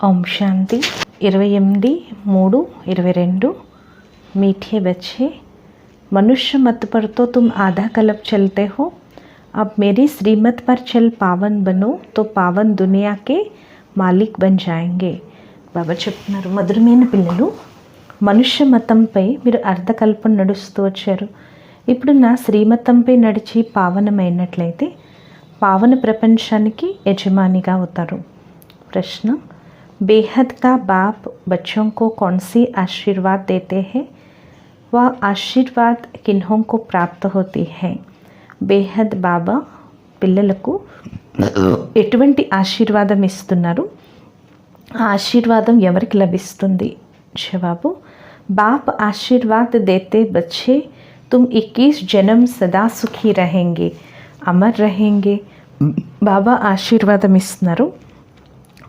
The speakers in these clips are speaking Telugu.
ओम शांति 28/3/22। मीठे बच्चे, मनुष्य मत पर तो तुम आधा कल्प चलते हो, अब मेरी श्रीमत पर चल पावन बनो तो पावन दुनिया के మాలిక్ బన్ జాయేంగే। బాబా చెప్తున్నారు, మధురమైన పిల్లలు, మనుష్య మతంపై మీరు అర్ధకల్పం నడుస్తూ వచ్చారు. ఇప్పుడు నా శ్రీమతంపై నడిచి పావనమైనట్లయితే పావన ప్రపంచానికి యజమానిగా అవుతారు. ప్రశ్న, बेहद का बाप बच्चों को कौन सी आशीर्वाद देते हैं? वह आशीर्वाद किन्हों को प्राप्त होती है? బేహద్ బాబా పిల్లలకు ఎటువంటి ఆశీర్వాదం ఇస్తున్నారు? ఆ ఆశీర్వాదం ఎవరికి లభిస్తుంది? జవాబు, బాప్ ఆశీర్వాद देते बच्चे तुम 21 जन्म सदा सुखी रहेंगे, అమర్ रहेंगे. బాబా ఆశీర్వాదం ఇస్తున్నారు,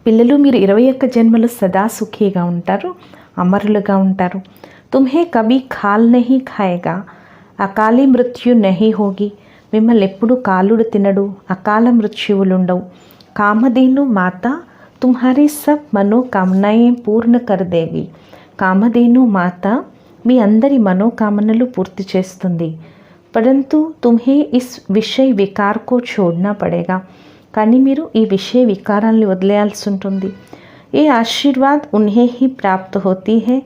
పిల్లలు మీరు 21 జన్మలు సదా సుఖీగా ఉంటారు, అమరులుగా ఉంటారు. తుమ్హే కభీ ఖాల్ నహీ ఖాయేగా, అకాలి మృత్యు నహీ హోగి. మిమ్మల్ని ఎప్పుడు కాలుడు తినడు, అకాల మృత్యువులుండవు. కామధేను మాత తుమ్హారీ సబ్ మనోకామనాయే పూర్ణ కర్ దేగి. కామధేను మాత మీ అందరి మనోకామనలు పూర్తి చేస్తుంది. పరంతు తుమ్హే ఇస్ విషయ వికార్ కో छोड़ना पड़ेगा. కానీ మీరు ఈ విషయ వికారాన్ని వదిలేయాల్సి ఉంటుంది. ये आशीर्वाद उन्हें ही प्राप्त होती है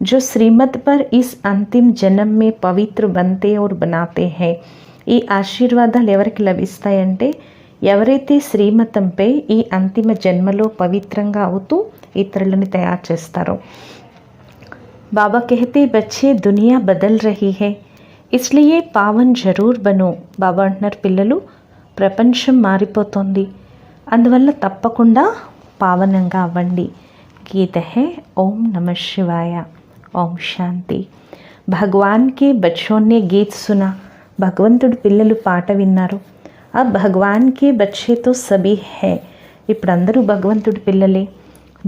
जो श्रीमत पर इस अंतिम जन्म में पवित्र बनते और बनाते हैं. ఈ ఆశీర్వాదాలు ఎవరికి లభిస్తాయంటే ఎవరైతే శ్రీమతంపై ఈ అంతిమ జన్మలో పవిత్రంగా అవుతూ ఇతరులను తయారు చేస్తారో. బాబా कहते बच्चे दुनिया बदल रही है इसलिए पावन जरूर बनो. బాబా అంటున్నారు, పిల్లలు ప్రపంచం మారిపోతుంది, అందువల్ల తప్పకుండా పావనంగా అవ్వండి. గీత హే ఓం నమః శివాయ. ఓం శాంతి. భగవాన్ కే బచ్చోं ने गीत सुना. భగవంతుడి పిల్లలు పాట విన్నారు. అబ్ భగవాన్ కే బచ్చే తో సభీ హై. ఇప్పుడు అందరూ భగవంతుడి పిల్లలే.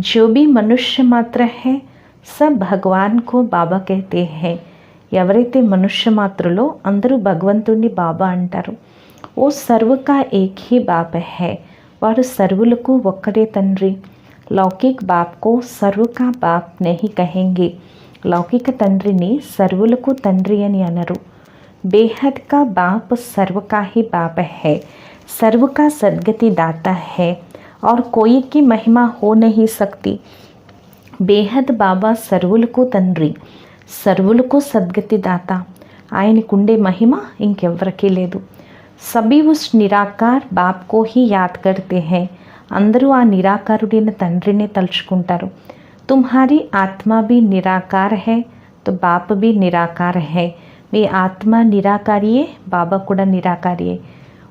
జో భీ మనుష్య మాత్ర హై సబ్ భగవాన్ కో బాబా कहते हैं. ఎవరైతే మనుష్య మాత్రలో అందరూ భగవంతుడిని బాబా అంటారు. ఓ సర్వ కా ఏక్ హీ బాప్ హై. వారు సర్వులకు ఒక్కరే తండ్రి. లౌకిక్ బాప్ కో సర్వ కా బాప్ నహీ కహెంగే. లౌకిక తండ్రిని సర్వులకు తండ్రి అని అనరు. बेहद का बाप सर्व का ही बाप है, सर्व का सद्गति दाता है और कोई की महिमा हो नहीं सकती. బేహద్ బాబా సర్వులకు తండ్రి, సర్వులకు సద్గతి దాత. ఆయనకుండే మహిమ ఇంకెవ్వరికీ లేదు. సభీ ఉస్ నిరాకార్ బాప్ కో హీ యాద్ కర్తే హై. అందరూ ఆ నిరాకారుడైన తండ్రినే తలుచుకుంటారు. తుమ్హారీ ఆత్మా భీ నిరాకార్ హై తో బాప్ భీ నిరాకార్ హై. మీ ఆత్మ నిరాకారియే, బాబా కూడా నిరాకారియే.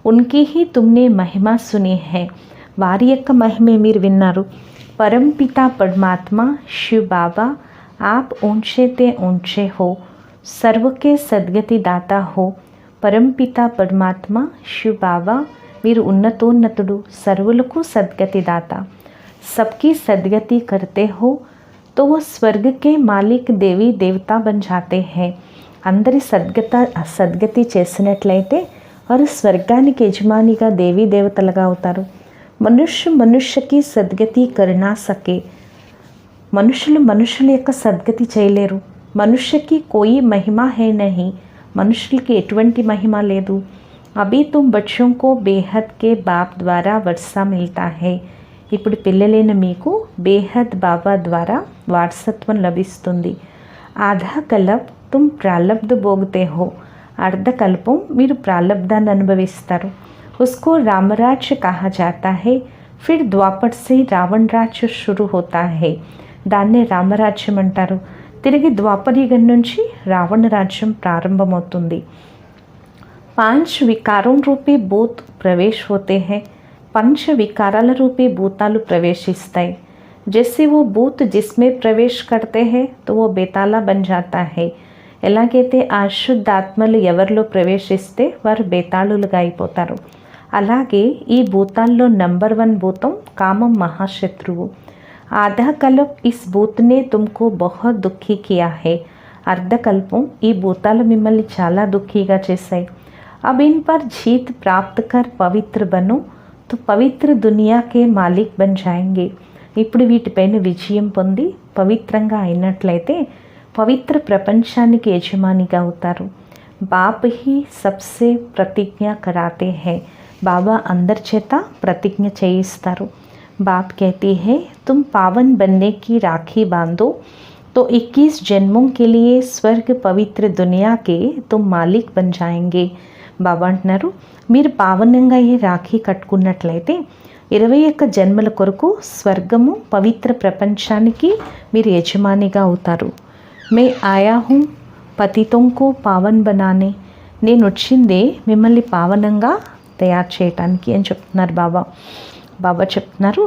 ఉన్కి హీ తుమ్నే మహిమా సునీ హై. వారి యొక్క మహిమే మీరు విన్నారు. परमपिता परमात्मा शिव बाबा आप ऊंचे ते ऊंचे हो, सर्व के सद्गति दाता हो. परमपिता परमात्मा शिव बाबा మీరు ఉన్నతోన్నతుడు, సర్వులకు సద్గతి దాత. सबकी सदगति करते हो तो वो स्वर्ग के मालिक देवी देवता बन जाते हैं. అందరి సద్గతి చేసినట్లయితే వారు స్వర్గానికి యజమానిగా దేవీ దేవతలుగా అవుతారు. మనుష్య మనుష్యకి సద్గతి కరుణా సకే. మనుషుల యొక్క సద్గతి చేయలేరు. మనుష్యకి కోయి మహిమా హే నహీ. మనుషులకి ఎటువంటి మహిమ లేదు. అభీ తుమ్ బచ్చోं को बेहद के बाप द्वारा वर्षा मिलता है. ఇప్పుడు పిల్లలైన మీకు బేహద్ బాబా ద్వారా వారసత్వం లభిస్తుంది. ఆధా కల్ప్ తుమ్ ప్రాలబ్ధ భోగతే హో. అర్ధకల్పం మీరు ప్రాలబ్ధాన్ని అనుభవిస్తారు. उसको रामराज्य कहा जाता है. फिर द्वापर से रावण राज्य शुरू होता है. దాన్నే రామరాజ్యం అంటారు. తిరిగి ద్వాపరయుగం నుంచి రావణ రాజ్యం ప్రారంభమవుతుంది. 5 వికారం రూపీ భూత్ ప్రవేశ్ होते हैं. 5 వికారాల రూపీ భూతాలు ప్రవేశిస్తాయి. जैसे वो भूत जिसमें प्रवेश करते हैं तो वो बेताला बन जाता है. ఎలాగైతే ఆ శుద్ధ ఆత్మలు ఎవరిలో ప్రవేశిస్తే వారు బేతాళులుగా అయిపోతారు. అలాగే ఈ భూతాల్లో నంబర్ 1 భూతం కామం మహాశత్రువు. ఆధా కల్ప్ ఇస్ భూత్నే తుమ్కో బహుత్ దుఃఖీ కియా హై. అర్ధకల్పం ఈ భూతాలు మిమ్మల్ని చాలా దుఃఖీగా చేశాయి. అబ్ ఇన్ పర్ జీత్ ప్రాప్త్ కర్ పవిత్ర బనో తో పవిత్ర దునియా కే మాలిక్ బన్ జాయేంగే. ఇప్పుడు వీటిపైన విజయం పొంది పవిత్రంగా అయినట్లయితే పవిత్ర ప్రపంచానికి యజమానిగా అవుతారు. బాప్ హీ సబ్సే ప్రతిజ్ఞ కరాతే హై. బాబా అందరి చేత ప్రతిజ్ఞ చేయిస్తారు. बाप कहती है तुम पावन बनने की राखी बांधो तो 21 जन्मों के लिए स्वर्ग पवित्र दुनिया के तुम मालिक बन जाएंगे. బాబా అంటున్నారు, మీరు పావనంగా ఈ రాఖీ కట్టుకున్నట్లయితే 21 జన్మల కొరకు స్వర్గము పవిత్ర ప్రపంచానికి మీరు యజమానిగా అవుతారు. మే ఆయా హూ పతితోం కో పావన్ బనానే. నేను వచ్చిందే మిమ్మల్ని పావనంగా తయారు చేయటానికి అని చెప్తున్నారు బాబా. బాబా చెప్తున్నారు,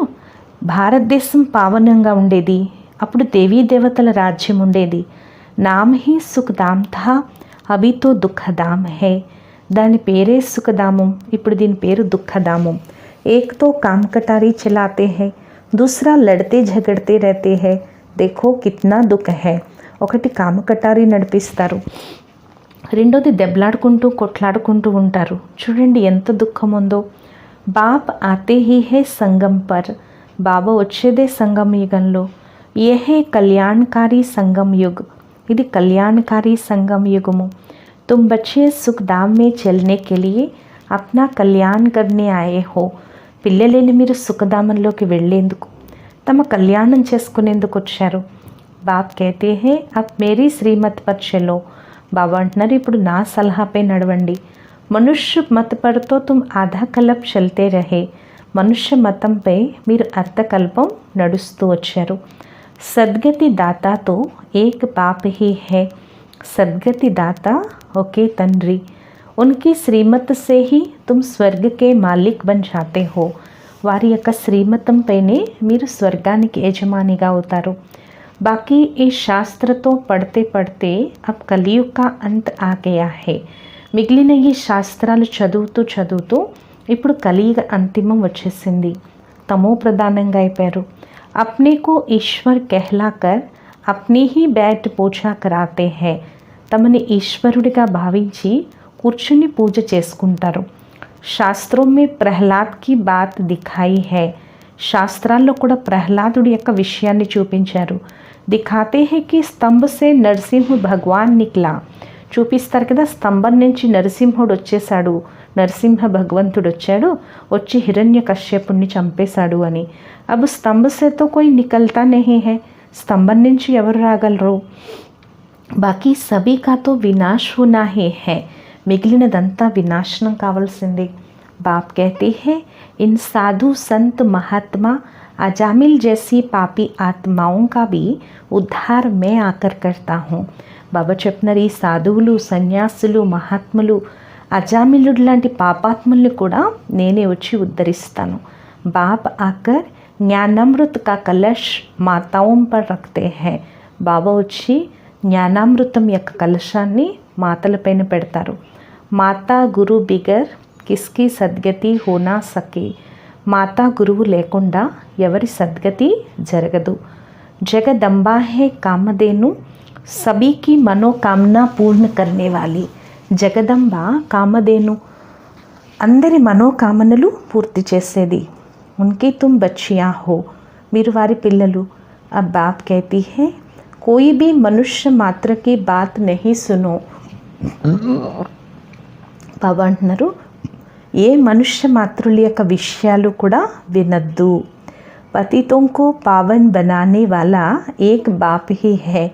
భారతదేశం పావనంగా ఉండేది, అప్పుడు దేవీ దేవతల రాజ్యం ఉండేది. నామ్ హీ సుఖధామ్ థా, అభి తో దుఃఖధామ్ హై. దాని పేరే సుఖధామం, ఇప్పుడు దీని పేరు దుఃఖధామం. ఏక్ తో కామ్ కటారీ చలాతే హై, దూసరా లడతే झगड़ते रहते हैं, देखो कितना दुख है. ఒకటి కామ కటారీ నడిపిస్తారు, రెండోది దెబ్బలాడుకుంటూ కొట్లాడుకుంటూ ఉంటారు. చూడండి ఎంత దుఃఖం ఉందో. బాప్ Aathe he hey Sangam per. బాబా వచ్చేదే సంగం యుగంలో. ఏ హే కళ్యాణకారి సంగం యుగ్. ఇది కళ్యాణకారి సంగం యుగము. తుమ్ బచ్చే సుఖధామ్ మే చల్నే కే లియే అప్నా కళ్యాణ్ కర్నే ఆయే హో. పిల్లలేని మీరు సుఖధామంలోకి వెళ్ళేందుకు, తమ కళ్యాణం చేసుకునేందుకు వచ్చారు. బాప్ कहते हैं अब मेरी श्रीमत पर चलो. బాబా అంటున్నారు, ఇప్పుడు నా సలహాపై నడవండి. మనుష్య మత పర్తో తుమ్ ఆధా కల్ప్ చల్తే రహే. మనుష్య మతంపై మీరు అర్ధకల్పం నడుస్తూ వచ్చారు. సద్గతి దాతాతో ఏక్ బాప్ హీ హై. సద్గతి దాత ఒకే తండ్రి. ఉన్కి శ్రీమత్ సే హీ తుమ్ స్వర్గ కే మాలిక్ బన్ జాతే హో. వారి యొక్క శ్రీమతంపైనే మీరు స్వర్గానికి యజమానిగా అవుతారు. बाकी इस शास्त्र तो पढ़ते पढ़ते अब कलयुग का अंत आ गया है. మిగిలిన ఈ శాస్త్రాలు చదువుతూ చదువుతూ ఇప్పుడు కలియుగ అంతిమం వచ్చేసింది. తమో ప్రధానంగా అయిపోయారు. అప్నే కో ఈశ్వర్ कहलाकर अपनी ही बैठ పూజా कराते हैं. తమని ఈశ్వరుడిగా భావించి కూర్చుని పూజ చేసుకుంటారు. శాస్త్రం మే ప్రహ్లాద్ కి బాత్ దిఖాయి హై. శాస్త్రాల్లో కూడా ప్రహ్లాదుడి యొక్క విషయాన్ని చూపించారు. దిఖాతే హే కి స్తంభ సే నరసింహ భగవాన్ నిక్లా. చూపిస్తారు కదా, స్తంభం నుంచి నరసింహుడు వచ్చేసాడు, నరసింహ భగవంతుడు వచ్చాడు, వచ్చి హిరణ్య కశ్యపుణ్ణి చంపేశాడు అని. అబ్ స్తంభ సే తో కోయి నికల్తా నహీ హై. స్తంభం నుంచి ఎవరు రాగలరు? బాకీ సభీ కా తో వినాశ్ హోనా హీ హై. మిగిలినదంతా వినాశనం కావాల్సిందే. बाप कहते हैं इन साधु संत महात्मा अजामिल जैसी पापी आत्माओं का भी उद्धार मैं आकर करता हूँ. బాబా చెప్తున్నారు, ఈ సాధువులు సన్యాసులు మహాత్ములు అజామిలుడు లాంటి పాపాత్ముల్ని కూడా నేనే వచ్చి ఉద్ధరిస్తాను. బాప్ ఆకర్ జ్ఞానామృత్ కా కలష్ మాతాओं पर रखते हैं. బాబా వచ్చి జ్ఞానామృతం యొక్క కలశాన్ని మాతలపైన పెడతారు. మాతా గురు బిగర్ కిస్కి సద్గతి హోనా సకే. మాతా గురువు లేకుండా ఎవరి సద్గతి జరగదు. జగదంబా హే కామధేను సభీకి మనోకామన పూర్ణ కర్నే వాలి. జగదంబ కామధేను, అందరి మనోకామనలు పూర్తి చేసేది. ఉన్కి తుమ్ బచ్చియా హో. మీరు వారి పిల్లలు. అబ్ బాప్ कहती है कोई भी मनुष्य मात्र की बात नहीं सुनो. బాబా అంటున్నారు, ఏ మనుష్య మాతృల యొక్క విషయాలు కూడా వినద్దు. పతితోంకో పావన్ బనానే వాలా ఏక్ బాప్ హీ హై.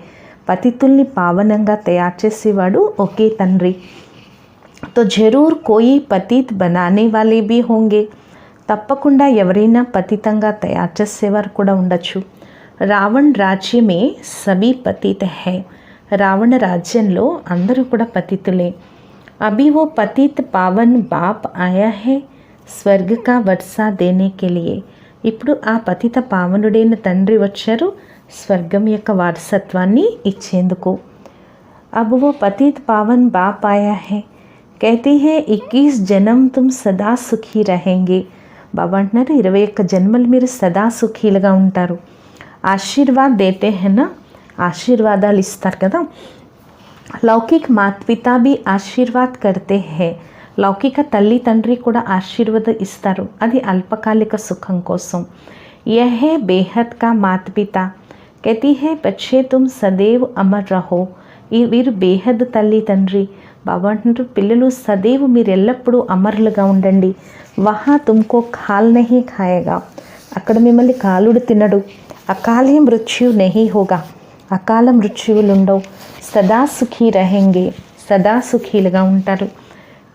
పతితుల్ని పావనంగా తయారు చేసేవాడు ఒకే తండ్రి. తో జరూర్ కోయి పతిత్ బనానే వాలే భీ హోంగే. తప్పకుండా ఎవరైనా పతితంగా తయారు చేసేవారు కూడా ఉండొచ్చు. రావణ్ రాజ్యమే సభీ పతిత్ హై. రావణ రాజ్యంలో అందరూ కూడా పతితులే. अभी वो पतित पावन बाप आया है स्वर्ग का वर्षा देने के लिए. ఇప్పుడు ఆ పతిత పావనుడైన తండ్రి వచ్చారు స్వర్గం యొక్క వారసత్వాన్ని ఇచ్చేందుకు. अब वो पतित पावन बाप आया है कहते हैं 21 जन्म तुम सदा सुखी रहेंगे. బాబా అంటున్నారు, 21 జన్మలు మీరు సదా సుఖీలుగా ఉంటారు. ఆశీర్వాద్ దేతే హేనా. ఆశీర్వాదాలు ఇస్తారు కదా. లౌకిక మాత పితా भी ఆశీర్వాద్ करते हैं. లౌకిక తల్లి తండ్రి కూడా ఆశీర్వాదం ఇస్తారు, అది అల్పకాలిక సుఖం కోసం. यह है बेहद का माता पिता। कहती है बच्चे तुम सदैव अमर रहो। ఈ వీరు బేహద్ తల్లి తండ్రి. బాబా అంటున్నారు పిల్లలు సदैव మీరు ఎల్లప్పుడూ అమరులుగా ఉండండి. వహా తుమ్కో ఖాల్ నహీ ఖాయేగా, అక్కడ మిమ్మల్ని కాలుడు తినడు. అకాలీ మృత్యు నహీ హోగా, అకాల మృత్యువులు ఉండవు. సదా సుఖీ రహెంగే, సదా సుఖీలుగా ఉంటారు.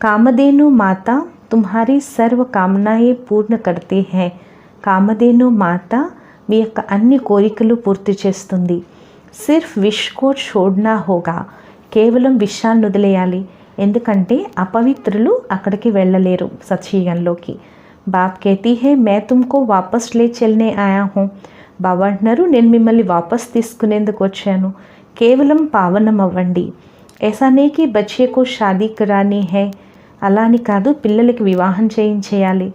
కామధేను మాత తుమ్హారీ సర్వ కామనాయే పూర్ణ కర్తీ హై. కామధేను మాత మీ యొక్క అన్ని కోరికలు పూర్తి చేస్తుంది. సిర్ఫ్ విష్ కో छोड़ना होगा, కేవలం విషాన్ని వదిలేయాలి. ఎందుకంటే అపవిత్రులు అక్కడికి వెళ్ళలేరు సత్యయుగంలోకి. బాప్ कहती है मैं तुमको वापस ले चलने आया हूँ. బాబా అంటున్నారు నేను మిమ్మల్ని వాపస్ తీసుకునేందుకు వచ్చాను. కేవలం పావనం అవ్వండి. ऐसा नहीं कि बच्चे को शादी करानी है, అలా అని కాదు పిల్లలకి వివాహం చేయించేయాలి.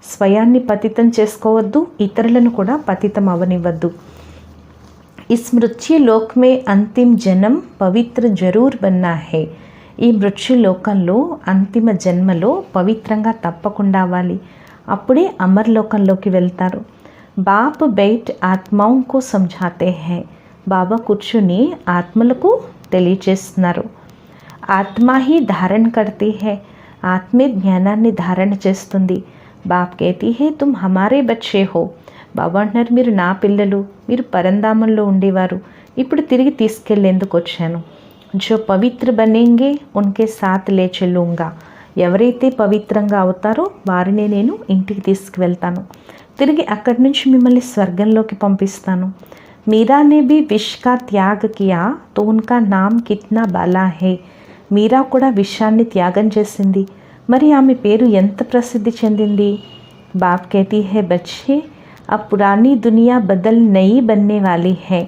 స్వయాన్ని పతితం చేసుకోవద్దు, ఇతరులను కూడా పతితం అవనివ్వద్దు. इस मृत्यु लोक में अंतिम जन्म पवित्र जरूर बनना है. ఈ మృత్యులోకంలో అంతిమ జన్మలో పవిత్రంగా తప్పకుండా అవ్వాలి. అప్పుడే అమర్లోకంలోకి వెళ్తారు. బాప్ బైట్ ఆత్మాओं को समझाते हैं. బాబా కూర్చుని ఆత్మలకు తెలియచేస్తున్నారు. ఆత్మ ही धारण करती है, ఆత్మే జ్ఞానాన్ని ధారణ చేస్తుంది. బాప్ कहती है तुम हमारे बच्चे हो. బాబా అంటున్నారు మీరు నా పిల్లలు, మీరు పరంధామంలో ఉండేవారు, ఇప్పుడు తిరిగి తీసుకెళ్లేందుకు వచ్చాను. జో పవిత్ర బనేంగే ఉన్కే సాత్ లే చలూంగా. ఎవరైతే పవిత్రంగా అవుతారో వారినే నేను ఇంటికి తీసుకువెళ్తాను. తిరిగి అక్కడి నుంచి మిమ్మల్ని స్వర్గంలోకి పంపిస్తాను. మీరానే भी विष का त्याग किया तो उनका नाम कितना बाला है. మీరా కూడా విషాన్ని త్యాగం చేసింది, మరి ఆమె పేరు ఎంత ప్రసిద్ధి చెందింది. బాప్ कहती है बच्चे अब पुरानी दुनिया बदल नई बनने वाली है.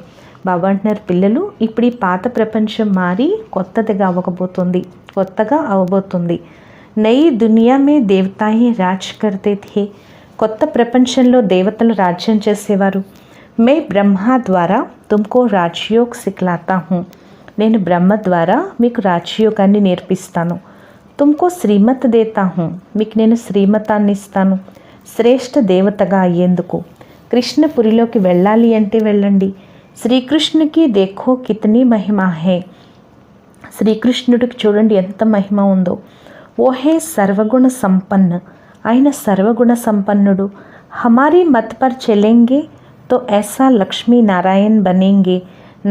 బాబా అంటున్నారు పిల్లలు ఇప్పుడు ఈ పాత ప్రపంచం మారి కొత్తగా అవ్వబోతుంది. నయి దునియా మే దేవతాయే రాజ్ కర్తే థే. కొత్త ప్రపంచంలో దేవతలు రాజ్యం చేసేవారు. మే బ్రహ్మ ద్వారా తుమ్కో రాజయోగ్ సిక్లాతా హూ. నేను బ్రహ్మ ద్వారా మీకు రాజయోగాన్ని నేర్పిస్తాను. తుమ్కో శ్రీమత్ దేతా హూ. మీకు నేను శ్రీమతాన్ని ఇస్తాను. శ్రేష్ఠ దేవతగా అయ్యేందుకు. కృష్ణపురిలోకి వెళ్ళాలి అంటే వెళ్ళండి. శ్రీకృష్ణుకి దేఖో కితనీ మహిమ హే. శ్రీకృష్ణుడికి చూడండి ఎంత మహిమ ఉందో. ఓ హే సర్వగుణ సంపన్న, ఆయన సర్వగుణ సంపన్నుడు. హమారీ మత్ పర్ చలేంగే తో ఐసా లక్ష్మీనారాయణ్ బనేంగే.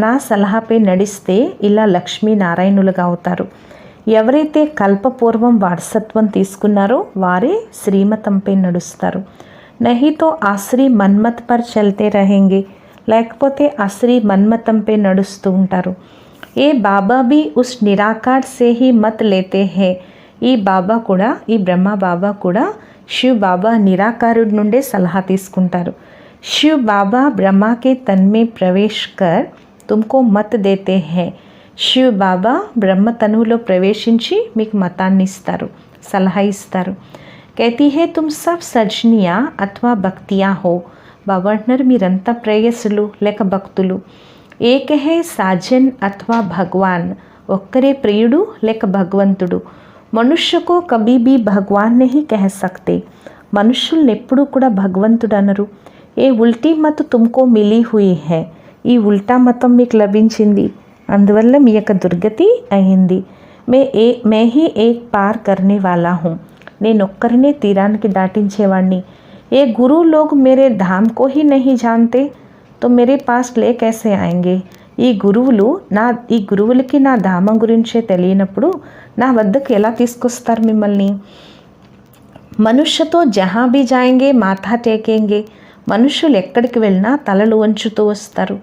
నా సలహాపై నడిస్తే ఇలా లక్ష్మీనారాయణులుగా అవుతారు. ఎవరైతే కల్పపూర్వం వారసత్వం తీసుకున్నారో వారే శ్రీమతంపై నడుస్తారు. నహీ తో ఆశ్రీ మన్మత్ పర్ చల్తే రహేంగే. లేకపోతే ఆశ్రీ మన్మతంపై నడుస్తూ ఉంటారు. ఏ బాబా भी उस निराकार से ही मत लेते हैं. ఈ బాబా కూడా, ఈ బ్రహ్మ బాబా కూడా శివ్ బాబా నిరాకారుడి నుండే సలహా తీసుకుంటారు. శివ్ బాబా బ్రహ్మ के तन में प्रवेश कर तुमको मत देते हैं. శివ్ బాబా బ్రహ్మ తనువులో ప్రవేశించి మీకు మతాన్ని ఇస్తారు, సలహా ఇస్తారు. कहती है तुम सब सजनिया अथवा भक्तियाँ हो. బాబా అంటున్నారు మీరంతా ప్రేయసులు లేక భక్తులు. ఏక హే సాజన్ అథవా భగవాన్. ఒక్కరే ప్రియుడు లేక భగవంతుడు. మనుష్యకో కభీ భీ భగవాన్ నహీ కహ సక్తే. మనుష్యుల్ని ఎప్పుడూ కూడా భగవంతుడు అనరు. ఏ ఉల్టీ మత్ తుమ్కో మిలీ హుయి హై. ఈ ఉల్టా మతం మీకు లభించింది, అందువల్ల మీ యొక్క దుర్గతి అయింది. మే హీ ఏక్ పార్ కర్నే వాలా హూ. నేనొక్కరినే తీరానికి దాటించేవాడిని. ఏ గురు log Mere Dham co he నహీ జాన్తే తో మేరే పాస్ లే కైసే ఆయేంగే. ఈ గురువులకి నా ధామం గురించే తెలియనప్పుడు నా వద్దకు ఎలా తీసుకొస్తారు మిమ్మల్ని. మనుష్యతో జహా భీ జాయేంగే మాథా టేకేంగే. మనుష్యులు ఎక్కడికి వెళ్ళినా తలలు వంచుతూ వస్తారు.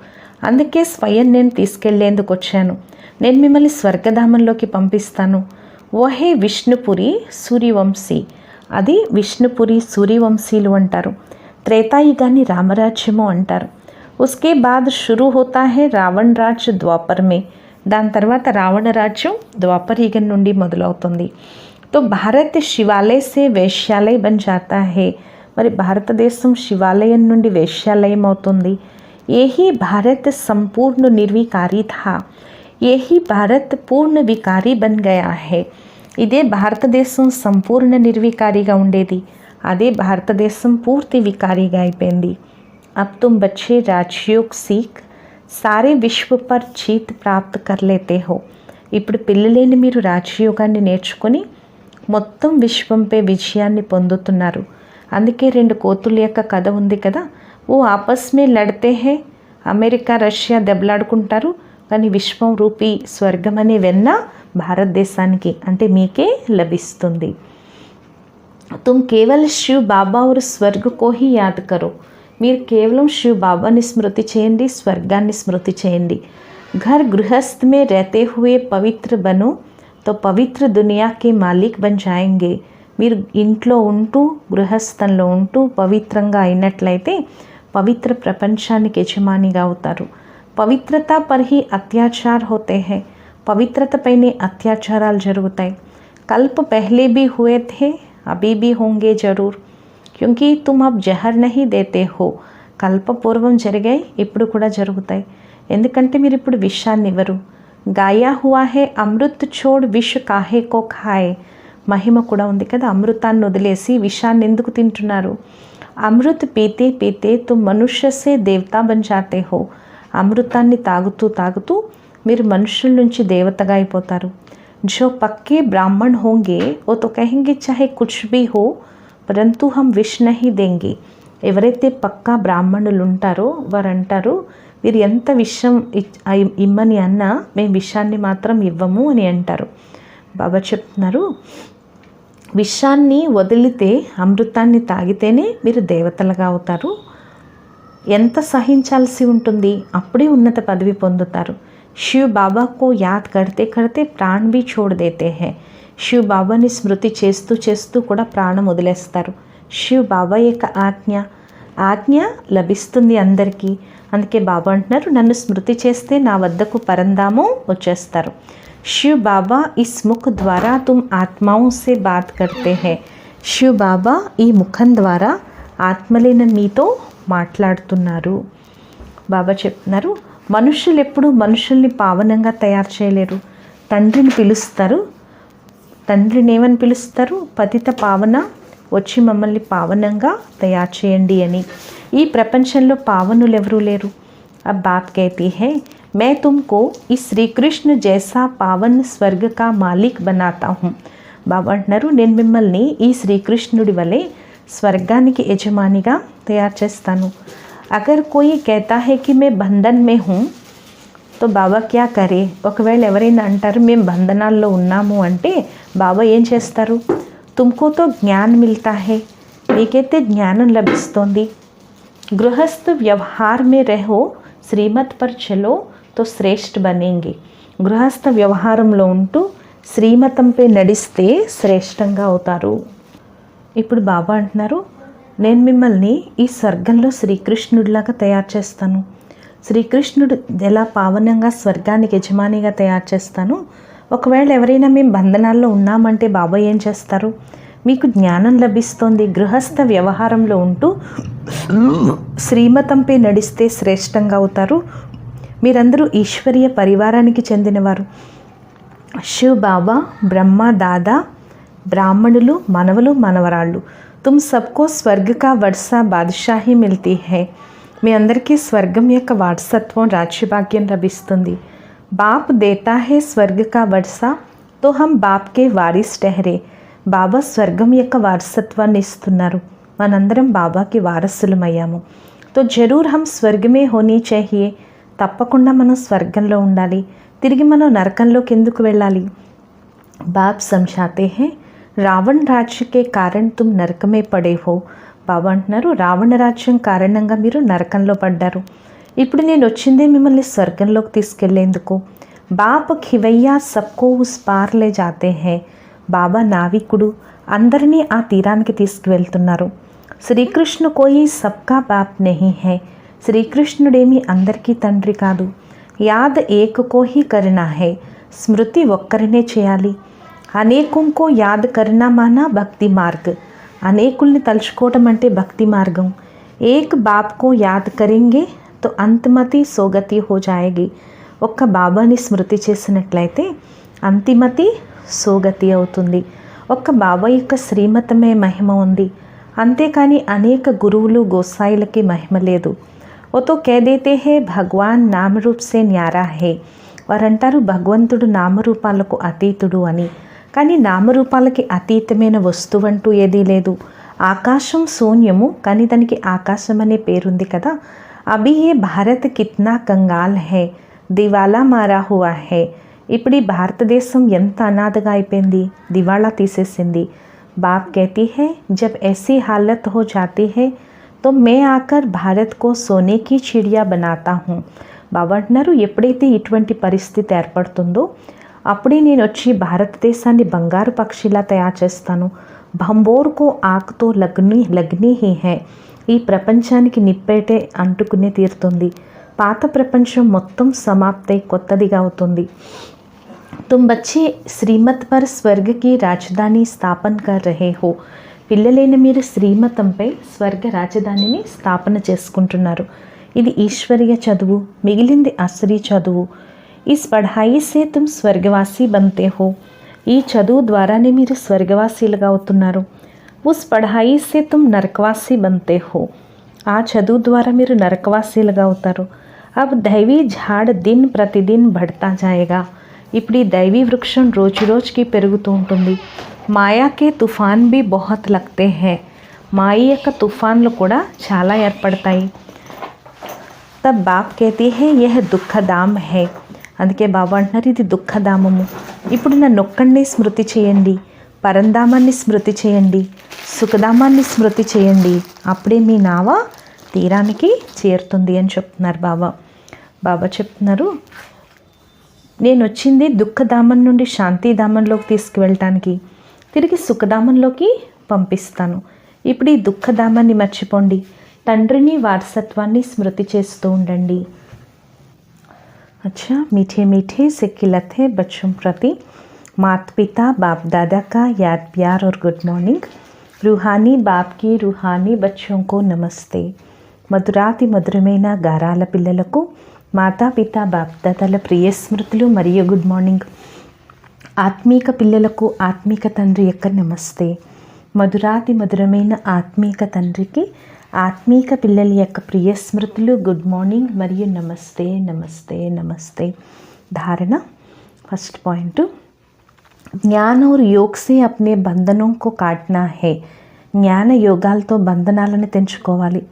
అందుకే స్వయం నేను తీసుకెళ్లేందుకు వచ్చాను. నేను మిమ్మల్ని స్వర్గధామంలోకి పంపిస్తాను. ఓహే విష్ణుపురి సూర్యవంశీ. అది విష్ణుపురి సూర్యవంశీలు అంటారు. త్రేతాయుగాన్ని రామరాజ్యము అంటారు. ఉస్కే బాద్ షురూ హోతా హై రావణ్ రాజ్ ద్వాపర్ మే. దాని తర్వాత రావణ రాజ్యం ద్వాపర్ యుగం నుండి మొదలవుతుంది. తో భారత్ శివాలయ సే వేశ్యాలయ బన్ జాతా హై. మరి భారతదేశం శివాలయం నుండి వేశ్యాలయం అవుతుంది. ఏహీ భారత్ సంపూర్ణ నిర్వికారి థా. ఏహీ భారత్ పూర్ణ వికారి బన్ గయా హై. ఇదే భారతదేశం సంపూర్ణ నిర్వికారిగా ఉండేది, అదే భారతదేశం పూర్తి వికారిగా అయిపోయింది. अब तुम बच्चे राजयोग सीख सारे విశ్వ पर जीत प्राप्त कर लेते हो. ఇప్పుడు పిల్లలేని మీరు రాజయోగాన్ని నేర్చుకొని మొత్తం విశ్వంపై విజయాన్ని పొందుతున్నారు. అందుకే 2 కోతుల యొక్క కథ ఉంది కదా, ఓ ఆపస్ మే లడితే హే, అమెరికా రష్యా దెబ్బలాడుకుంటారు, కానీ విశ్వం రూపీ స్వర్గం అనే వెన్న భారతదేశానికి అంటే మీకే లభిస్తుంది. तुम केवल शिव बाबा और स्वर्ग को ही याद करो. మీరు కేవలం శివ్ బాబాని స్మృతి చేయండి, స్వర్గాన్ని స్మృతి చేయండి. घर गृहस्थ में रहते हुए पवित्र बनो तो पवित्र दुनिया के मालिक बन जाएंगे. మీరు ఇంట్లో ఉంటూ గృహస్థంలో ఉంటూ పవిత్రంగా అయినట్లయితే పవిత్ర ప్రపంచానికి యజమానిగా అవుతారు. పవిత్రత పర్ హీ అత్యాచార్ హోతే హై. పవిత్రతపైనే అత్యాచారాలు జరుగుతాయి. కల్ప పహలే भी हुए थे, अभी भी होंगे ज़रूर, क्योंकि तुम अब जहर नहीं देते हो. కల్ప పూర్వం జరిగాయి, ఇప్పుడు కూడా జరుగుతాయి. ఎందుకంటే మీరు ఇప్పుడు విషాన్ని ఇవ్వరు. గాయా హువా హే అమృత్ చోడ్ విష్ కాహే కో ఖాయే. మహిమ కూడా ఉంది కదా, అమృతాన్ని వదిలేసి విషాన్ని ఎందుకు తింటున్నారు. అమృత్ పీతే పీతే తుమ్ మనుష్య సే దేవతా బన్ జాతే హో. అమృతాన్ని తాగుతూ తాగుతూ మీరు మనుషుల నుంచి దేవతగా అయిపోతారు. जो पक्के ब्राह्मण होंगे वो तो कहेंगे चाहे कुछ भी हो परंतु हम विष नहीं देंगे. ఎవరైతే పక్కా బ్రాహ్మణులు ఉంటారో వారు అంటారు, వీరు ఎంత విషం ఇమ్మని అన్నా మేము విషాన్ని మాత్రం ఇవ్వము అని అంటారు. బాబా చెప్తున్నారు, విషాన్ని వదిలితే అమృతాన్ని తాగితేనే మీరు దేవతలుగా అవుతారు. ఎంత సహించాల్సి ఉంటుంది, అప్పుడే ఉన్నత పదవి పొందుతారు. शिव बाबा को याद करते करते प्राण भी छोड़ देते हैं. शिव బాబాని స్మృతి చేస్తూ చేస్తూ కూడా ప్రాణం వదిలేస్తారు. శివ్ బాబా యొక్క ఆజ్ఞ లభిస్తుంది అందరికీ. అందుకే బాబా అంటున్నారు, నన్ను స్మృతి చేస్తే నా వద్దకు పరంధామం వచ్చేస్తారు. शिव बाबा इस मुख द्वारा तुम आत्माओं से बात करते हैं. శివ్ బాబా ఈ ముఖం ద్వారా ఆత్మలైన మీతో మాట్లాడుతున్నారు. బాబా చెప్తున్నారు, మనుషులు ఎప్పుడు మనుషుల్ని పావనంగా తయారు చేయలేరు. తండ్రిని పిలుస్తారు, తండ్రిని ఏమని పిలుస్తారు, పతిత పావన, వచ్చి మమ్మల్ని పావనంగా తయారు చేయండి అని. ఈ ప్రపంచంలో పావనులు ఎవరూ లేరు. अब बाप कहती है मैं तुमको इस श्री कृष्ण जैसा पावन स्वर्ग का मालिक बनाता हूँ. బాబా అంటున్నారు, నేను మిమ్మల్ని ఈ శ్రీకృష్ణుడి వలె స్వర్గానికి యజమానిగా తయారు చేస్తాను. अगर कोई कहता है कि मैं बंधन में हूँ तो బాబా క్యా కరే. ఒకవేళ ఎవరైనా అంటారు మేము బంధనాల్లో ఉన్నాము అంటే బాబా ఏం చేస్తారు, తుమ్కో తో జ్ఞాన్ మిల్తా హే, మీకైతే జ్ఞానం లభిస్తోంది. గృహస్థ వ్యవహార్ మే రహో శ్రీమత్ పర్ చలో తో శ్రేష్ఠ బనేంగే. గృహస్థ వ్యవహారంలో ఉంటూ శ్రీమతంపై నడిస్తే శ్రేష్టంగా అవుతారు. ఇప్పుడు బాబా అంటున్నారు, నేను మిమ్మల్ని ఈ స్వర్గంలో శ్రీకృష్ణుడిలాగా తయారు చేస్తాను. శ్రీకృష్ణుడు ఎలా పావనంగా స్వర్గానికి యజమానిగా తయారు చేస్తాను. ఒకవేళ ఎవరైనా మేము బంధనాల్లో ఉన్నామంటే బాబా ఏం చేస్తారు, మీకు జ్ఞానం లభిస్తోంది. గృహస్థ వ్యవహారంలో ఉంటూ శ్రీమతంపై నడిస్తే శ్రేష్టంగా అవుతారు. మీరందరూ ఈశ్వరీయ పరివారానికి చెందినవారు. శివ్ బాబా, బ్రహ్మ, దాదా, బ్రాహ్మణులు, మనవలు, మనవరాళ్ళు. तुम सबको स्वर्ग का वर्षा बादशाही मिलती है. మీ అందరికీ స్వర్గం యొక్క వారసత్వం, రాజ్యభాగ్యం లభిస్తుంది. బాప్ దేతా హే స్వర్గ కా వర్షా తో హమ్ బాప్ కే వారిస్ టెహరే. బాబా స్వర్గం యొక్క వారసత్వాన్ని ఇస్తున్నారు, మనందరం బాబాకి వారసులమయ్యాము. తో జరూర్ హమ్ స్వర్గమే హోనీ చాహియే. తప్పకుండా మనం స్వర్గంలో ఉండాలి. తిరిగి మనం నరకంలోకి ఎందుకు వెళ్ళాలి. బాప్ సమझाते हैं రావణ్ రాజ్యకే కారణ్ తుమ్ నరకమే పడే హో. బాబా అంటున్నారు, రావణ రాజ్యం కారణంగా మీరు నరకంలో పడ్డారు. ఇప్పుడు నేను వచ్చిందే మిమ్మల్ని స్వర్గంలోకి తీసుకెళ్లేందుకు. బాప్ ఖివయ్యా సబ్కో ఉస్ పార్ లే జాతే హే. బాబా నావికుడు, అందరినీ ఆ తీరానికి తీసుకువెళ్తున్నారు. శ్రీకృష్ణ కోయి సబ్కా బాప్ నహీ హై. శ్రీకృష్ణుడేమి అందరికీ తండ్రి కాదు. యాద్ ఏక్ కో హీ కర్నా హై. స్మృతి ఒక్కరినే చేయాలి. అనేకంకో యాద్ కర్నా మానా భక్తి మార్గ్. అనేకుల్ని తలుచుకోవటం అంటే భక్తి మార్గం. ఏక్ బాప్ కో యాద్ కరెంగే తో అంతిమతి సోగతి హో జాయేగి. ఒక్క బాబాని స్మృతి చేసినట్లయితే అంతిమతి సోగతి అవుతుంది. ఒక్క బాబా యొక్క శ్రీమతమే మహిమ ఉంది. అంతేకాని అనేక గురువులు గోసాయిలకి మహిమ లేదు. ఓ తో కహ దేతే హే భగవాన్ నామరూప్ సే న్యారా హే. వారంటారు భగవంతుడు నామరూపాలకు అతీతుడు అని. కానీ నామరూపాలకి అతీతమైన వస్తువు అంటూ ఏదీ లేదు. ఆకాశం శూన్యము, కానీ దానికి ఆకాశం అనే పేరుంది కదా. అభి ఏ భారత్ కిత్నా కంగాల్ హే, దివాలా మారా హువా హే. ఇప్పుడు ఈ భారతదేశం ఎంత అనాథగా అయిపోయింది, దివాళా తీసేసింది. బాప్ कहती है जब ऐसी हालत हो जाती है तो मैं आकर भारत को सोने की चिड़िया बनाता हूँ. బాబా అంటున్నారు, ఎప్పుడైతే ఇటువంటి పరిస్థితి ఏర్పడుతుందో అప్పుడే నేను వచ్చి భారతదేశాన్ని బంగారు పక్షిలా తయారు చేస్తాను. భంబోర్కో ఆకుతో లగ్ని హీ హే. ఈ ప్రపంచానికి నిప్పేటే అంటుకునే తీరుతుంది. పాత ప్రపంచం మొత్తం సమాప్తై కొత్తదిగా అవుతుంది. తుమ్ బచ్చే శ్రీమత్ పర్ స్వర్గ की రాజధాని స్థాపన कर रहे हो. పిల్లలైన మీరు శ్రీమతంపై స్వర్గ రాజధానిని స్థాపన చేసుకుంటున్నారు. ఇది ఈశ్వరీయ చదువు, మిగిలింది అసరీ చదువు. ఇస్ పఢాయి సే తుమ్ స్వర్గవాసి బంతే హో. ఈ చదువు ద్వారానే మీరు స్వర్గవాసీలుగా అవుతున్నారు. ఉస్ పఢాయి సే తుమ్ నరకవాసి బంతే హో. ఆ చదువు ద్వారా మీరు నరకవాసీలుగా అవుతారు. అబ్ దైవీ ఝాడ్ దిన్ ప్రతిదిన్ బఢతా జాయేగా. ఇప్పుడు ఈ దైవీ వృక్షం రోజు రోజుకి పెరుగుతూ ఉంటుంది. మాయాకే తుఫాన్ బి బహుత్ లగ్తే హే. మాయ యొక్క తుఫాన్లు కూడా చాలా ఏర్పడతాయి. తబ్ బాప్ कहती है यह దుఃఖధామ్ హే. అందుకే బాబా అంటున్నారు, ఇది దుఃఖధామము. ఇప్పుడు నన్ను ఒక్కడినే స్మృతి చేయండి, పరంధామాన్ని స్మృతి చేయండి, సుఖధామాన్ని స్మృతి చేయండి. అప్పుడే మీ నావ తీరానికి చేరుతుంది అని చెప్తున్నారు బాబా. బాబా చెప్తున్నారు, నేను వచ్చింది దుఃఖధామం నుండి శాంతిధామంలోకి తీసుకువెళ్ళటానికి, తిరిగి సుఖధామంలోకి పంపిస్తాను. ఇప్పుడు ఈ దుఃఖధామాన్ని మర్చిపోండి, తండ్రిని వారసత్వాన్ని స్మృతి చేస్తూ ఉండండి. अच्छा, मीठे मीठे से खिलते बच्चों प्रति माता पिता बाप दादा का याद प्यार और गुड मॉर्निंग. रूहानी बाप की रूहानी बच्चों को नमस्ते. మధురాతి మధురమైన గారాల పిల్లలకు మాతాపిత బాప్దాదాల ప్రియ స్మృతులు మరియు గుడ్ మార్నింగ్. ఆత్మీక పిల్లలకు ఆత్మీక తండ్రి యొక్క నమస్తే. మధురాతి మధురమైన ఆత్మీక తండ్రికి ఆత్మీక పిల్లల యొక్క ప్రియ స్మృతులు, గుడ్ మార్నింగ్ మరియు నమస్తే నమస్తే నమస్తే. धारण फर्स्ट पॉइंट, ज्ञान और योग से अपने बंधनों को काटना है. జ్ఞాన యోగాలతో బంధనాలను తెంచుకోవాలి.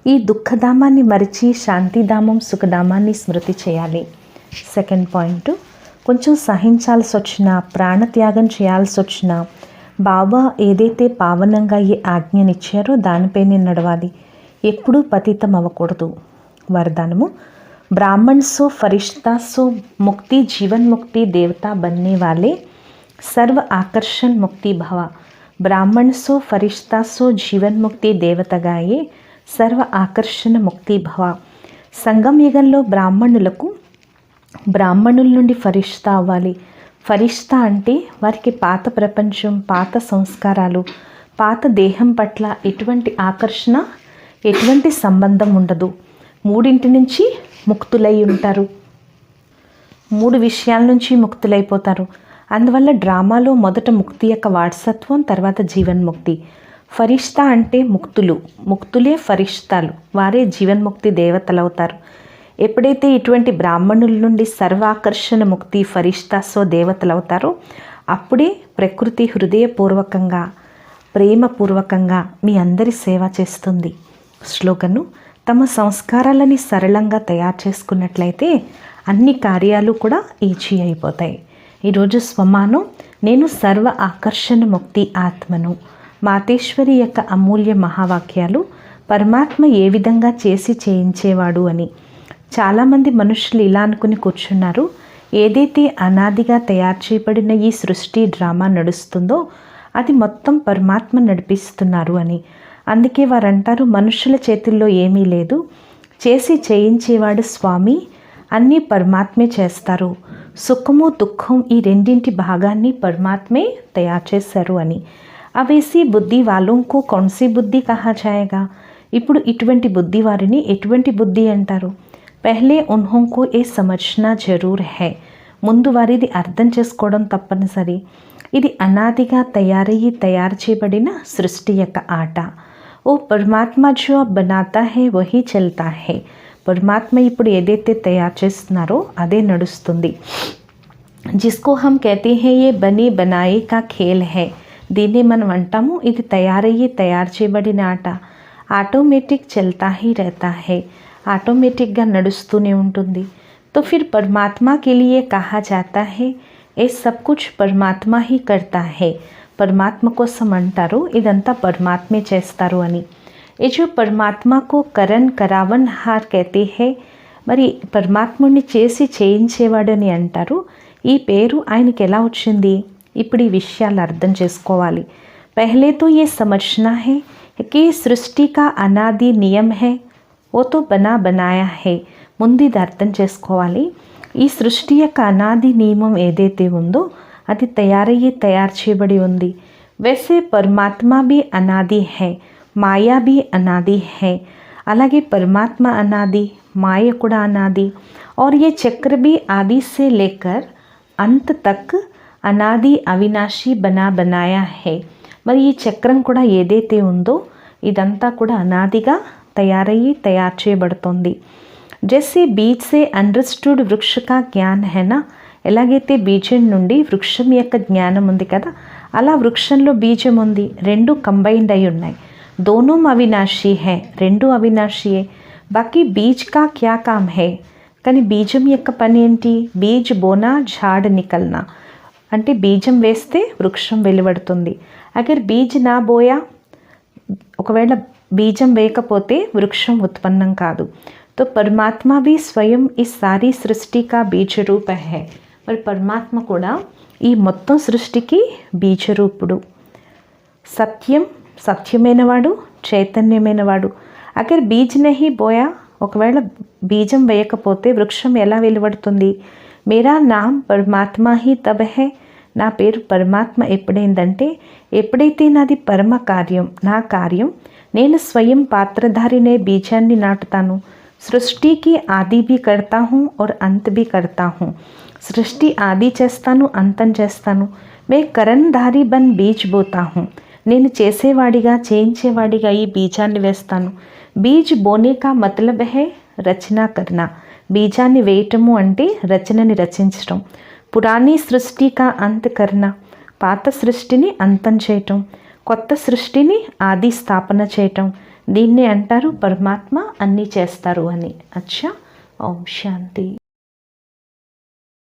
ఈ దుఃఖధామాన్ని మరిచి శాంతిధామం సుఖధామాన్ని స్మృతి చేయాలి. సెకండ్ పాయింట్, కొంచెం సహించాల్సి వచ్చినా, ప్రాణత్యాగం చేయాల్సి వచ్చినా బాబా ఏదైతే పావనంగా ఈ ఆజ్ఞనిచ్చారో దానిపైనే నడవాలి. ఎప్పుడూ పతితం అవ్వకూడదు. వరదానము, ब्राह्मण सो फरिश्ता सो मुक्ति जीवन मुक्ति देवता बनने वाले सर्व आकर्षण मुक्ति भवा. ब्राह्मण सो फरिश्ता सो जीवन मुक्ति देवतगाये సర్వ ఆకర్షణ ముక్తి భవ. సంగం యుగంలో బ్రాహ్మణుల నుండి ఫరిష్తా అవ్వాలి. ఫరిష్తా అంటే వారికి పాత ప్రపంచం, పాత సంస్కారాలు, పాత దేహం పట్ల ఎటువంటి ఆకర్షణ, ఎటువంటి సంబంధం ఉండదు. మూడింటి నుంచి ముక్తులై ఉంటారు, 3 విషయాల నుంచి ముక్తులైపోతారు. అందువల్ల డ్రామాలో మొదట ముక్తి యొక్క వారసత్వం, తర్వాత జీవన్ముక్తి. ఫరిష్తా అంటే ముక్తులే ఫరిష్తాలు, వారే జీవన్ముక్తి దేవతలు అవుతారు. ఎప్పుడైతే ఇటువంటి బ్రాహ్మణుల నుండి సర్వాకర్షణ ముక్తి ఫరిష్తాసో దేవతలు అవుతారో అప్పుడే ప్రకృతి హృదయపూర్వకంగా, ప్రేమపూర్వకంగా మీ అందరి సేవ చేస్తుంది. శ్లోకను, తమ సంస్కారాలని సరళంగా తయారు చేసుకున్నట్లయితే అన్ని కార్యాలు కూడా ఈజీ అయిపోతాయి. ఈరోజు స్వమానం, నేను సర్వ ఆకర్షణ ముక్తి ఆత్మను. మాతేశ్వరి యొక్క అమూల్య మహావాక్యాలు పరమాత్మ ఏ విధంగా చేసి చేయించేవాడు అని. చాలామంది మనుషులు ఇలా అనుకుని కూర్చున్నారు, ఏదైతే అనాదిగా తయారు చేయబడిన ఈ సృష్టి డ్రామా నడుస్తుందో అది మొత్తం పరమాత్మ నడిపిస్తున్నారు అని. అందుకే వారంటారు, మనుషుల చేతుల్లో ఏమీ లేదు, చేసి చేయించేవాడు స్వామి, అన్నీ పరమాత్మే చేస్తారు. సుఖము దుఃఖం ఈ రెండింటి భాగాన్ని పరమాత్మే తయారు చేశారు అని. అవేసి బుద్ధి వాళ్ళంకో కౌన్సీ బుద్ధి కహా జాయేగా. ఇప్పుడు ఇటువంటి బుద్ధి వారిని ఎటువంటి బుద్ధి అంటారు? పెహ్లే ఉన్హోంకో ఏ సమజ్నా జరూర్ హై. ముందు వారిది అర్థం చేసుకోవడం తప్పనిసరి. ఇది అనాదిగా తయారు చేయబడిన సృష్టి యొక్క ఆట. ఓ పరమాత్మ జో అబ్ బనాతా హై వహీ చల్తా హై. పరమాత్మ ఇప్పుడు ఏదైతే తయారు చేస్తున్నారో అదే నడుస్తుంది. జిస్కో హమ్ కహతే హై ఏ బనీ బనాయే కా ఖేల్ హై. దీన్ని మనం అంటాము ఇది తయారు చేయబడిన ఆట. ఆటోమేటిక్ చల్తా హీ रहता है, ఆటోమేటిక్గా నడుస్తూనే ఉంటుంది. तो फिर परमात्मा के लिए कहा जाता है ये सब कुछ परमात्मा ही करता है. పరమాత్మ కోసం అంటారు ఇదంతా పరమాత్మే చేస్తారు అని. ये जो परमात्मा को करन करावन हार कहते हैं, మరి పరమాత్ముడిని చేసి చేయించేవాడని అంటారు. ఈ పేరు ఆయనకి ఎలా వచ్చింది? ఇప్పుడు ఈ విషయాలు అర్థం చేసుకోవాలి. पहले तो ये समझना है कि सृष्टि का अनादि नियम है वो तो बना बनाया है. ముందు ఇది అర్థం చేసుకోవాలి. ఈ సృష్టి యొక్క అనాది నియమం ఏదైతే ఉందో అది తయారు చేయబడి ఉంది. वैसे परमात्मा भी अनादि है, माया भी अनादि है. అలాగే పరమాత్మ అనాది, మాయ కూడా అనాది. और ये चक्र भी आदि से लेकर अंत तक అనాది అవినాశి बनाया है. మరి ఈ చక్రం కూడా ఏదైతే ఉందో ఇదంతా కూడా అనాదిగా తయారు చేయబడుతుంది. జైసే బీజ్ సే అండర్స్టూడ్ వృక్ష కా జ్ఞాన్ హైనా, ఎలాగైతే బీజం నుండి వృక్షం యొక్క జ్ఞానం ఉంది కదా, అలా వృక్షంలో బీజం ఉంది, రెండు కంబైన్డ్ అయి ఉన్నాయి. దోనోం అవినాశీ హై, రెండు అవినాశీయే. బాకీ బీజ్ కా క్యా కామ్ హై, కానీ బీజం యొక్క పని ఏంటి? బీజ్ బోనా ఝాడ్ నికల్నా, అంటే బీజం వేస్తే వృక్షం వెలువడుతుంది. అగర్ బీజ్ నా బోయా, ఒకవేళ బీజం వేయకపోతే వృక్షం ఉత్పన్నం కాదు. तो परमात्मा भी स्वयं इस सारी सृष्टि का बीज रूप है. మరి పరమాత్మ కూడా ఈ మొత్తం సృష్టికి బీజరూపుడు. సత్యం, సత్యమైనవాడు, చైతన్యమైనవాడు. అగర్ బీజ్ నహీ బోయా, ఒకవేళ బీజం వేయకపోతే వృక్షం ఎలా వెలువడుతుంది? మేరా నామ్ పరమాత్మ హీ తబ్ హై, నా పేరు పరమాత్మ ఎప్పుడైందంటే ఎప్పుడైతే నాది పరమ కార్యం, నా కార్యం, నేను స్వయం పాత్రధారినే బీజాన్ని నాటుతాను. సృష్టి की आदि भी करता हूँ और अंत भी करता हूँ. సృష్టి ఆది చేస్తాను, అంతం చేస్తాను. మే కరణ్ధారి బన్ బీజ్ బోతా హూ, నేను చేసేవాడిగా చేయించేవాడిగా ఈ బీజాన్ని వేస్తాను. బీజ్ బోనే కా మతలబ్ హై రచనా కర్నా, బీజాన్ని వేయటము అంటే రచనని రచించటం. పురాణీ సృష్టి కా అంత్ కర్నా, పాత సృష్టిని అంతం చేయటం. కొత్త సృష్టిని ఆది స్థాపన చేయటం. దీన్ని అంటారు పరమాత్మ అన్నీ చేస్తారు అని. అచ్చా, ఓం శాంతి.